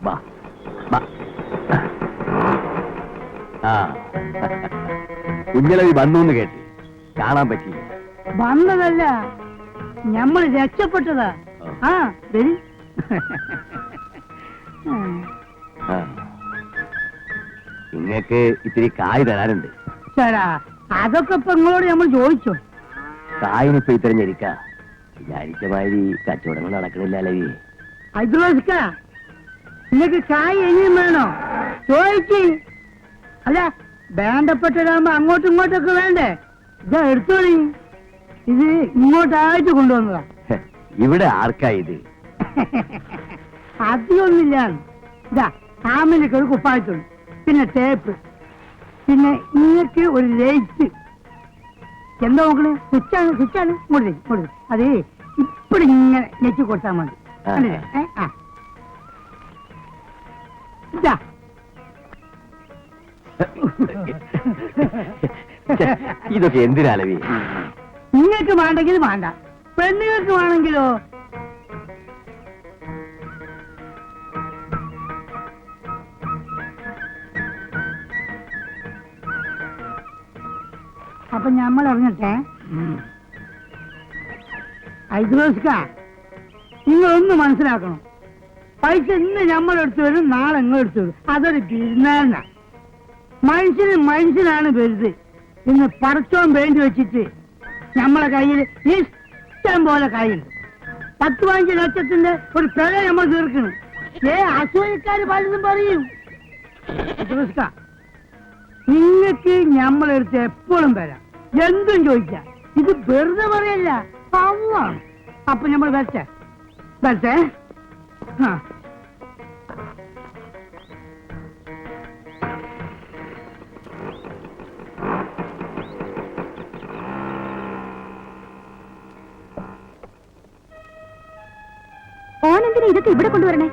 വാ വാ. ആ കുഞ്ഞലവി വന്നു എന്ന് കേട്ട് കാണാൻ പറ്റില്ല. വന്നതല്ല, നമ്മൾ രക്ഷപ്പെട്ടതാ. ആ വരി. നിങ്ങക്ക് ഇത്തിരി കായ് തരാനുണ്ട്. ചേടാ, അതൊക്കെ ഇപ്പൊ നിങ്ങളോട് നമ്മൾ ചോദിച്ചോ? കായിനിപ്പോ ഇത്തരഞ്ഞിരിക്ക വിചാരിച്ച മാതിരി കച്ചവടങ്ങൾ നടക്കണില്ല അലവി. ഹൈദ്രോസിക്ക, നിങ്ങക്ക് കായ് ഇനിയും വേണോ? ചോദിക്ക്. അല്ല, വേണ്ടപ്പെട്ടതാകുമ്പോ അങ്ങോട്ടും ഇങ്ങോട്ടൊക്കെ വേണ്ടേ? ഇതാ എടുത്തോളി. ഇത് ഇങ്ങോട്ടായിട്ട് കൊണ്ടുവന്നതാ. ഇവിടെ ആർക്കാ ഇത്? അധികമൊന്നുമില്ല. ഇതാ ആമിനൊക്കെ ഒരു കുപ്പായത്തുള്ളൂ, പിന്നെ ടേപ്പ്, പിന്നെ നിങ്ങൾക്ക് ഒരു ലൈറ്റ്. എന്താ നോക്കണേ? സ്വിച്ചാണ് സ്വിച്ചാണ്. ഇങ്ങോട്ട് അതേ ഇപ്പഴും ഇങ്ങനെ ഞെക്കി കൊടുത്താൽ മതി. ഇതാ ഇതൊക്കെ എന്തിനാലവി? നിങ്ങൾക്ക് വേണ്ടെങ്കിൽ വേണ്ട, പെണ്ണുങ്ങൾക്ക് വേണമെങ്കിലോ? അപ്പൊ നമ്മൾ ഇറങ്ങട്ടെ. ഹൈദ്രോസിക്ക, നിങ്ങളൊന്ന് മനസ്സിലാക്കണം. പൈസ ഇന്ന് നമ്മളെടുത്ത് വരും, നാളെ നിങ്ങളെടുത്ത് വരും. അതൊരു ബിസിനസ്സാ. മനുഷ്യനാണ് വലുത്. ഇന്ന് പടച്ചോൻ വേണ്ടി വെച്ചിട്ട് നമ്മളെ കയ്യിൽ ഇഷ്ടം പോലെ കയ്യുണ്ട്. 10-15 ലക്ഷത്തിന്റെ ഒരു പിഴ നമ്മൾ തീർക്കണം. അസൂയക്കാര് പലതും പറയും. നിങ്ങൾക്ക് നമ്മളെടുത്ത് എപ്പോഴും വരാം, എന്തും ചോദിക്കാം. ഇത് വെറുതെ പറയല്ല, പാവമാണ്. അപ്പൊ നമ്മൾ വരട്ടെ. ഓനെന്തിനാ ഇതൊക്കെ ഇവിടെ കൊണ്ടുവരണേ?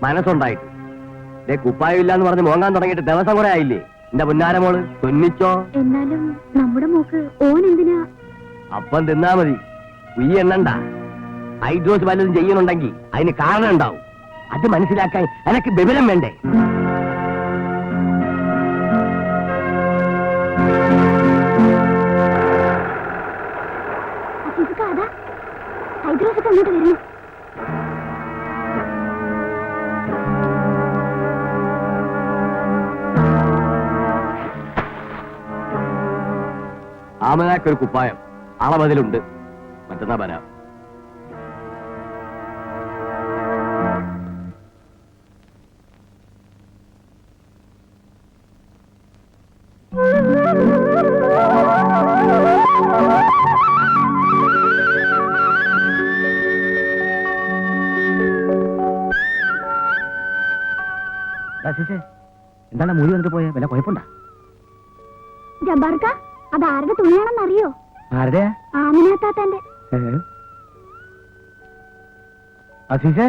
മനസ്സുണ്ടായിട്ട് കുപ്പായില്ല എന്ന് പറഞ്ഞ് മോങ്ങാൻ തുടങ്ങിയിട്ട് ദിവസം കുറെ ആയില്ലേ? എന്റെ പുന്നാരമോള് തുന്നിച്ചോ. എന്നാലും നമ്മുടെ മോക്ക് ഓനെന്തിനാ? അപ്പം തിന്നാ മതി, ഉയ്യ എണ്ണണ്ട. ഹൈഡ്രോസ് വല്ലതും ചെയ്യുന്നുണ്ടെങ്കിൽ അതിന് കാരണം ഉണ്ടാവും. അത് മനസ്സിലാക്കാൻ എനക്ക് വിവരം വേണ്ടേ? ഹൈദ്രോസ് അങ്ങോട്ട് വരുന്നു. ആമനാക്കൊരു കുപ്പായം അളവതിലുണ്ട്, മറ്റന്നാ വരാം. എന്താണ് മൂലി വന്നിട്ട് പോയ വല്ല കുഴപ്പമുണ്ടാ? ജബ്ബാർക്ക, അത് ആരുടെ തുണിയാണെന്നറിയോ? ആരുടെയാ? ആമിനാത്താത്തന്റെ. അസീസേ,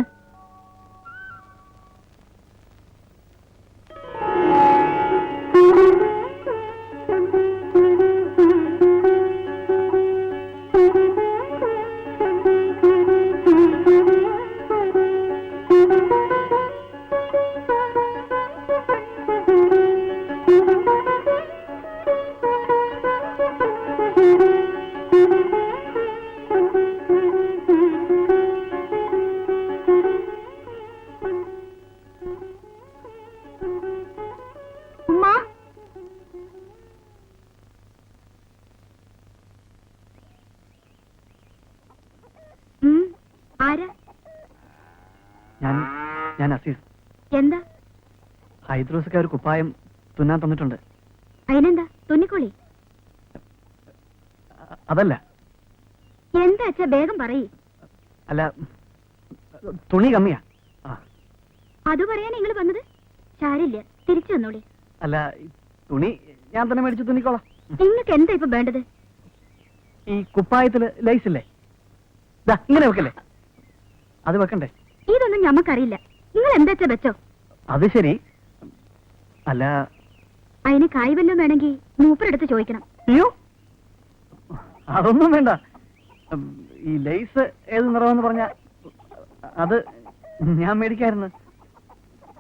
ഞാൻ അസീസ്. എന്താ? ഹൈദ്രോസൊക്കെ ഒരു കുപ്പായം തുന്നാൻ തന്നിട്ടുണ്ട്. അതിനെന്താ? തുന്നിക്കോളി. അതല്ല. എന്താ അച്ഛാ, വേഗം പറയ്. അല്ല, തുണി കമ്മിയാ. അത് പറയാൻ നിങ്ങൾ വന്നത്? സാരില്ല, തിരിച്ചു വന്നോളി. അല്ല, തുണി ഞാൻ തന്നെ മേടിച്ച് തുന്നിക്കോളാം. നിങ്ങൾക്ക് എന്താ ഇപ്പൊ വേണ്ടത്? ഈ കുപ്പായത്തില് ലൈസ് ഇല്ലേ? ഇങ്ങനെ വെക്കല്ലേ? അത് വെക്കണ്ടേ? ഇതൊന്നും ഞമ്മക്കറിയില്ല. നിങ്ങൾ എന്താ വെച്ചോ. അത് ശരി. അല്ല, അതിന് കായ് വല്ലതും വേണമെങ്കിൽ മൂപ്പരെടുത്ത് ചോദിക്കണം. അയ്യോ, അതൊന്നും വേണ്ട. ഈ ലൈസ് ഏത് നിറമെന്ന് പറഞ്ഞ അത് ഞാൻ മേടിക്കായിരുന്നു.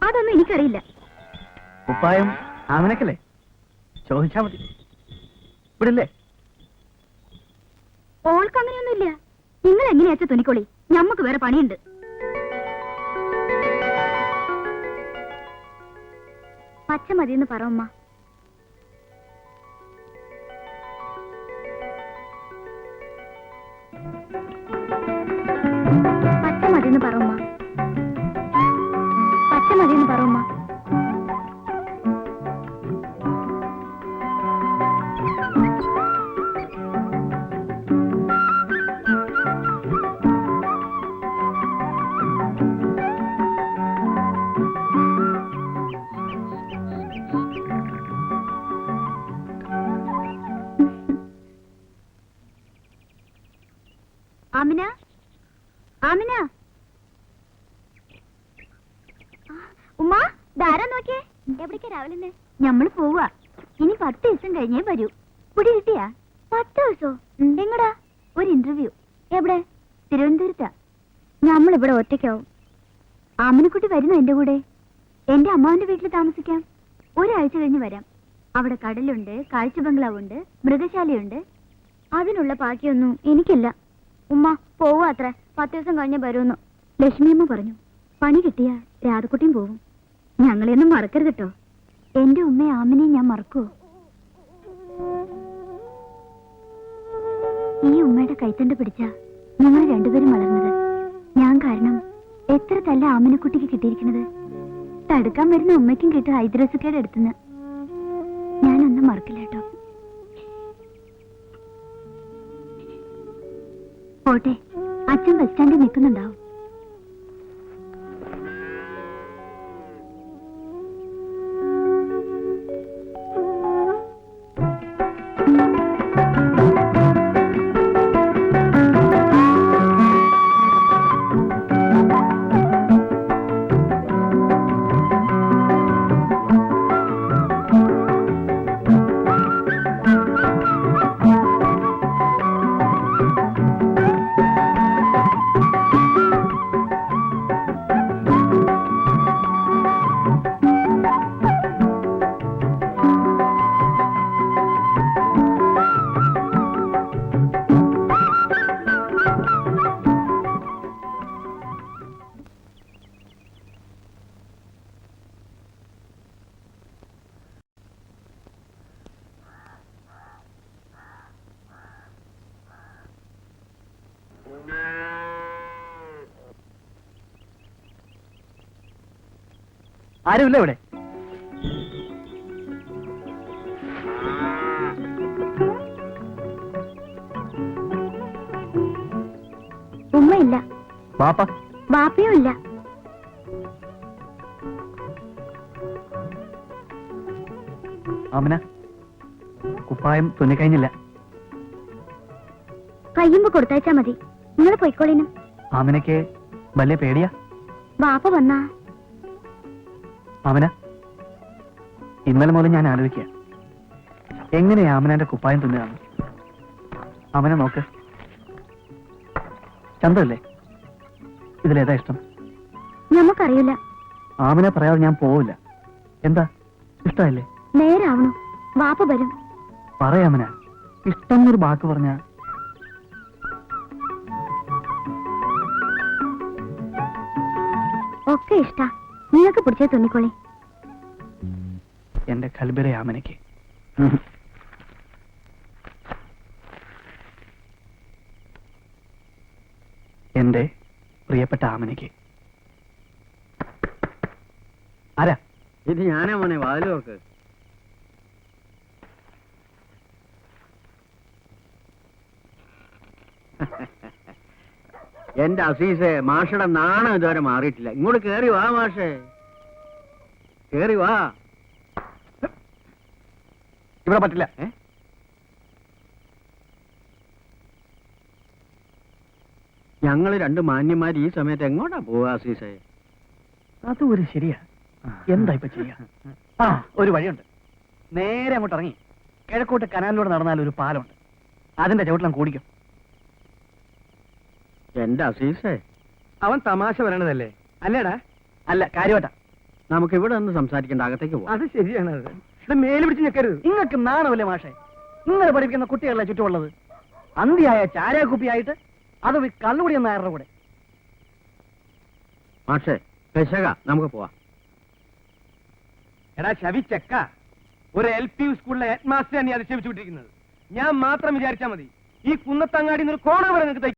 അതൊന്നും എനിക്കറിയില്ല. കുപ്പായം ആമിനക്കല്ലേ? ചോദിച്ചാ മതി. ഇവിടില്ലേ? ഓൾക്ക് അങ്ങനെയൊന്നുമില്ല. നിങ്ങൾ എങ്ങനെയാച്ച തുണിക്കോളി, ഞമ്മക്ക് വേറെ പണിയുണ്ട്. പച്ച മതിയെന്ന് പറ ഉമ്മ. പച്ച മതിയെന്ന് പറ ഉമ്മ. പച്ച മതിയെന്ന് പറ ഉമ്മ. ആമിന, ആമിന. ഉമ്മ, ധാരാ നോക്കിയേ. എവിടേക്കാ രാവിലെ? ഞമ്മള് പോവാ. ഇനി 10 ദിവസം കഴിഞ്ഞേ വരൂ. കുടി കിട്ടിയാ? 10 ദിവസോ? എങ്ങടാ? ഒരു ഇന്റർവ്യൂ. എവിടെ? തിരുവനന്തപുരത്താ. നമ്മളിവിടെ ഒറ്റയ്ക്കാവും. ആമിനക്കുട്ടി വരുന്നു എന്റെ കൂടെ. എന്റെ അമ്മാവന്റെ വീട്ടിൽ താമസിക്കാം. ഒരാഴ്ച കഴിഞ്ഞ് വരാം. അവിടെ കടലുണ്ട്, കാഴ്ച ബംഗ്ലാവുണ്ട്, മൃഗശാലയുണ്ട്. അതിനുള്ള ബാക്കിയൊന്നും എനിക്കില്ല. ഉമ്മ പോവാ അത്ര. 10 ദിവസം കഴിഞ്ഞേ വരുമെന്ന് ലക്ഷ്മിയമ്മ പറഞ്ഞു. പണി കിട്ടിയ രാധക്കുട്ടിയും പോവും. ഞങ്ങളെയൊന്നും മറക്കരുത് കേട്ടോ. എന്റെ ഉമ്മയെ ആമിനെയും ഞാൻ മറക്കുവോ? ഈ ഉമ്മയുടെ കൈത്തണ്ട് പിടിച്ച ഞങ്ങൾ രണ്ടുപേരും വളർന്നത്. ഞാൻ കാരണം എത്ര തല്ല ആമിനക്കുട്ടിക്ക് കിട്ടിയിരിക്കുന്നത്. തടുക്കാൻ വരുന്ന ഉമ്മയ്ക്കും കിട്ടും ഹൈദ്രസുക്കയുടെ അടുത്തുനിന്ന്. ഞാനൊന്നും മറക്കില്ല കേട്ടോ. പോട്ടെ, അച്ഛൻ ബസ് സ്റ്റാൻഡിൽ നിൽക്കുന്നുണ്ടാവും. ആരുമില്ല ഇവിടെ? ഉമ്മയില്ല. ബാപ്പ? ബാപ്പയും ഇല്ല. ആമിന, കുപ്പായം തുന്നിക്കഴിഞ്ഞില്ല. കയ്യുമ്പോ കൊടുത്തയച്ചാ മതി. നിങ്ങൾ പൊയ്ക്കോളിനും. ആമിനക്ക് വലിയ പേടിയാ? ബാപ്പ വന്നാ? ആമിന, ഇന്നലെ മുതൽ ഞാൻ ആലോചിക്കുക, എങ്ങനെയാ ആമിനന്റെ കുപ്പായം തുന്നുകയാണ്? ആമിന നോക്ക്, ചന്തല്ലേ? ഇതിലേതാ ഇഷ്ടം? നമുക്കറിയില്ല. ആമിന പറയാതെ ഞാൻ പോവില്ല. എന്താ, ഇഷ്ടമല്ലേ? നേരാവണു. ബാപ്പ വരും. പറയാമിന, ഇഷ്ടം എന്നൊരു വാക്ക് പറഞ്ഞ. ഒക്കെ ഇഷ്ട. നിങ്ങൾക്ക് പിടിച്ചേ തുന്നിക്കോളി. എന്റെ കൽബിലെ ആമിനയ്ക്ക്. എന്റെ പ്രിയപ്പെട്ട ആമിനയ്ക്ക്. ആരാ ഇത്? ഞാനാ മോനെ, വാതിലോർക്ക്. എന്റെ അസീസെ, മാഷയുടെ നാണം ഇതുവരെ മാറിയിട്ടില്ല. ഇങ്ങോട്ട് കേറി വാ മാഷേ, കേറി വാ. ഇവിടെ പറ്റില്ല. ഞങ്ങള് രണ്ട് മാന്യന്മാർ ഈ സമയത്ത് എങ്ങോട്ടാ പോവാ അസീസെ? അത് ഒരു ശരിയാ. എന്താ ഇപ്പൊ ചെയ്യാ? ആ, ഒരു വഴിയുണ്ട്. നേരെ അങ്ങോട്ട് ഇറങ്ങി കിഴക്കോട്ട് കനാലിലൂടെ നടന്നാൽ ഒരു പാലമുണ്ട്. അതിന്റെ ചവിട്ടിലും കൂടിക്കും. എന്റെ അസീസെ, അവൻ തമാശ പറയണതല്ലേ? അല്ലേടാ? അല്ല, കാര്യമായിട്ടാ. നമുക്ക് ഇവിടെ നിന്ന് സംസാരിക്കേണ്ട, അകത്തേക്ക് പോവാം. അത് ശരിയാണ്. മേല് പിടിച്ച് ഞെക്കരുത്. നിങ്ങൾക്ക് നാണമല്ലേ മാഷെ? നിങ്ങൾ പഠിപ്പിക്കുന്ന കുട്ടികളെ ചുറ്റുമുള്ളത് അന്തിയായ ചാരാകുപ്പിയായിട്ട് അത് കള്ളുകൂടിയ നായരുടെ കൂടെ. മാഷേ പെശക, നമുക്ക് പോവാം. എടാ ശവി ചെക്ക, ഒരു LP സ്കൂളിലെ ഹെഡ് മാസ്റ്റർ നീ അധിക്ഷേപിച്ചു വിട്ടിരിക്കുന്നത്. ഞാൻ മാത്രം വിചാരിച്ചാൽ മതി ഈ കുന്നത്തങ്ങാടി കോണ വരെ നിങ്ങൾക്ക്